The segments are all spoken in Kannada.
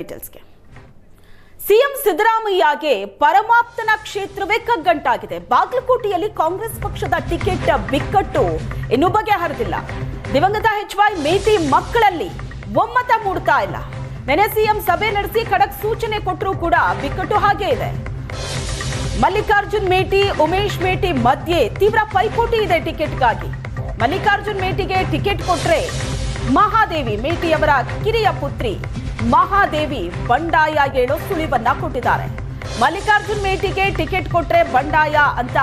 ಡೀಟೇಲ್ಸ್ಗೆ ಸಿಎಂ ಸಿದ್ದರಾಮಯ್ಯಗೆ ಪರಮಾಪ್ತನ ಕ್ಷೇತ್ರವೇ ಕಗ್ಗಂಟಾಗಿದೆ. ಬಾಗಲಕೋಟೆಯಲ್ಲಿ ಕಾಂಗ್ರೆಸ್ ಪಕ್ಷದ ಟಿಕೆಟ್ ಬಿಕ್ಕಟ್ಟು ಇನ್ನೂ ಬಗೆಹರಿದಿಲ್ಲ. ದಿವಂಗತ ಎಚ್.ವೈ. ಮೇಟಿ ಮಕ್ಕಳಲ್ಲಿ ಒಮ್ಮತ ಮೂಡ್ತಾ ಇಲ್ಲ. ನೆನೆ ಸಿಎಂ ಸಭೆ ನಡೆಸಿ ಖಡಕ್ ಸೂಚನೆ ಕೊಟ್ಟರೂ ಕೂಡ ಬಿಕ್ಕಟ್ಟು ಹಾಗೇ ಇದೆ. ಮಲ್ಲಿಕಾರ್ಜುನ್ ಮೇಟಿ, ಉಮೇಶ್ ಮೇಟಿ ಮಧ್ಯೆ ತೀವ್ರ ಪೈಪೋಟಿ ಇದೆ ಟಿಕೆಟ್ಗಾಗಿ. ಮಲ್ಲಿಕಾರ್ಜುನ್ ಮೇಟಿಗೆ ಟಿಕೆಟ್ ಕೊಟ್ರೆ ಮಹಾದೇವಿ ಮೇಟಿಯವರ ಕಿರಿಯ ಪುತ್ರಿ ಮಹಾದೇವಿ ಬಂಡಾಯ ಹೇಳೋ ಸುಳಿವನ್ನ ಕೊಟ್ಟಿದ್ದಾರೆ. ಮಲ್ಲಿಕಾರ್ಜುನ್ ಮೇಟಿಗೆ ಟಿಕೆಟ್ ಕೊಟ್ರೆ ಬಂಡಾಯ ಅಂತ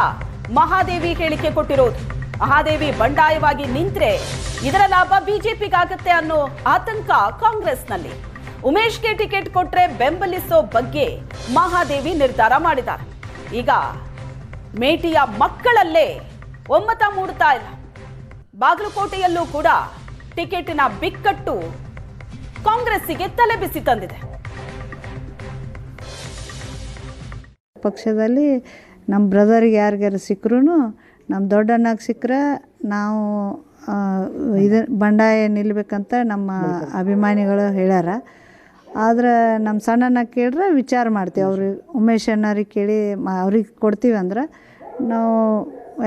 ಮಹಾದೇವಿ ಹೇಳಿಕೆ ಕೊಟ್ಟಿರೋದು. ಮಹಾದೇವಿ ಬಂಡಾಯವಾಗಿ ನಿಂತ್ರೆ ಇದರ ಲಾಭ ಬಿಜೆಪಿಗಾಗತ್ತೆ ಅನ್ನೋ ಆತಂಕ ಕಾಂಗ್ರೆಸ್ನಲ್ಲಿ. ಉಮೇಶ್ಗೆ ಟಿಕೆಟ್ ಕೊಟ್ರೆ ಬೆಂಬಲಿಸೋ ಬಗ್ಗೆ ಮಹಾದೇವಿ ನಿರ್ಧಾರ ಮಾಡಿದ್ದಾರೆ. ಈಗ ಮೇಟಿಯ ಮಕ್ಕಳಲ್ಲೇ ಒಮ್ಮತ ಮೂಡ್ತಾ ಇಲ್ಲ. ಬಾಗಲಕೋಟೆಯಲ್ಲೂ ಕೂಡ ಟಿಕೆಟಿನ ಬಿಕ್ಕಟ್ಟು ಕಾಂಗ್ರೆಸ್ಸಿಗೆ ತಲೆಬಿಸಿ ತಂದಿದೆ. ಪಕ್ಷದಲ್ಲಿ ನಮ್ಮ ಬ್ರದರ್ಗೆ ಯಾರಿಗಾರು ಸಿಕ್ಕರೂ, ನಮ್ಮ ದೊಡ್ಡಣ್ಣಗೆ ಸಿಕ್ಕರೆ ನಾವು ಇದು ಬಂಡಾಯ ನಿಲ್ಲಬೇಕಂತ ನಮ್ಮ ಅಭಿಮಾನಿಗಳು ಹೇಳ್ಯಾರ. ಆದರೆ ನಮ್ಮ ಸಣ್ಣನ ಕೇಳಿದ್ರೆ ವಿಚಾರ ಮಾಡ್ತೀವಿ. ಅವ್ರಿಗೆ ಉಮೇಶ್ ಅಣ್ಣವ್ರಿಗೆ ಕೇಳಿ ಅವ್ರಿಗೆ ಕೊಡ್ತೀವಿ ಅಂದ್ರೆ ನಾವು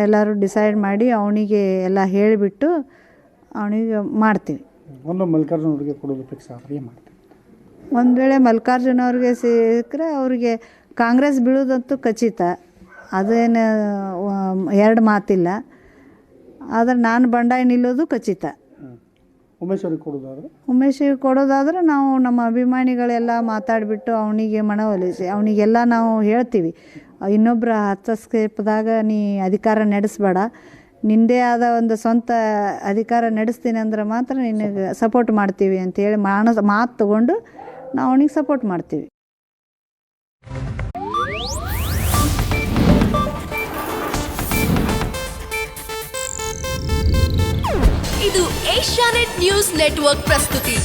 ಎಲ್ಲರೂ ಡಿಸೈಡ್ ಮಾಡಿ ಅವನಿಗೆ ಎಲ್ಲ ಹೇಳಿಬಿಟ್ಟು ಅವನಿಗೆ ಮಾಡ್ತೀವಿ. ಒಂದು ಮಲ್ಲಿಕಾರ್ಜುನ ಅವ್ರಿಗೆ ಕೊಡೋದು ಫಿಕ್ಸ್ ಆದರೆ ಏನು ಮಾಡ್ತೀವಿ? ಒಂದು ವೇಳೆ ಮಲ್ಲಿಕಾರ್ಜುನ ಅವ್ರಿಗೆ ಸಿಕ್ಕರೆ ಅವರಿಗೆ ಕಾಂಗ್ರೆಸ್ ಬೀಳೋದಂತೂ ಖಚಿತ, ಅದೇನು ಎರಡು ಮಾತಿಲ್ಲ. ಆದರೆ ನಾನು ಬಂಡಾಯ ನಿಲ್ಲೋದು ಖಚಿತ. ಉಮೇಶ್ ಅವ್ರಿಗೆ ಕೊಡೋದಾದ್ರೆ ಉಮೇಶಿಗೆ ಕೊಡೋದಾದ್ರೆ ನಾವು ನಮ್ಮ ಅಭಿಮಾನಿಗಳೆಲ್ಲ ಮಾತಾಡಿಬಿಟ್ಟು ಅವನಿಗೆ ಮನವೊಲಿಸಿ ಅವನಿಗೆಲ್ಲ ನಾವು ಹೇಳ್ತೀವಿ, ಇನ್ನೊಬ್ಬರ ಹಸ್ತಕ್ಷೇಪದಾಗ ನೀ ಅಧಿಕಾರ ನಡೆಸಬೇಡ, ನಿಂದೇ ಆದ ಒಂದು ಸ್ವಂತ ಅಧಿಕಾರ ನಡೆಸ್ತೀನಿ ಅಂದ್ರೆ ಮಾತ್ರ ನಿನಗೆ ಸಪೋರ್ಟ್ ಮಾಡ್ತೀವಿ ಅಂತೇಳಿ ಮಾತು ತಗೊಂಡು ನಾವು ಅವನಿಗೆ ಸಪೋರ್ಟ್ ಮಾಡ್ತೀವಿ. ಇದು ಏಷ್ಯಾನೆಟ್ ನ್ಯೂಸ್ ನೆಟ್ವರ್ಕ್ ಪ್ರಸ್ತುತಿ.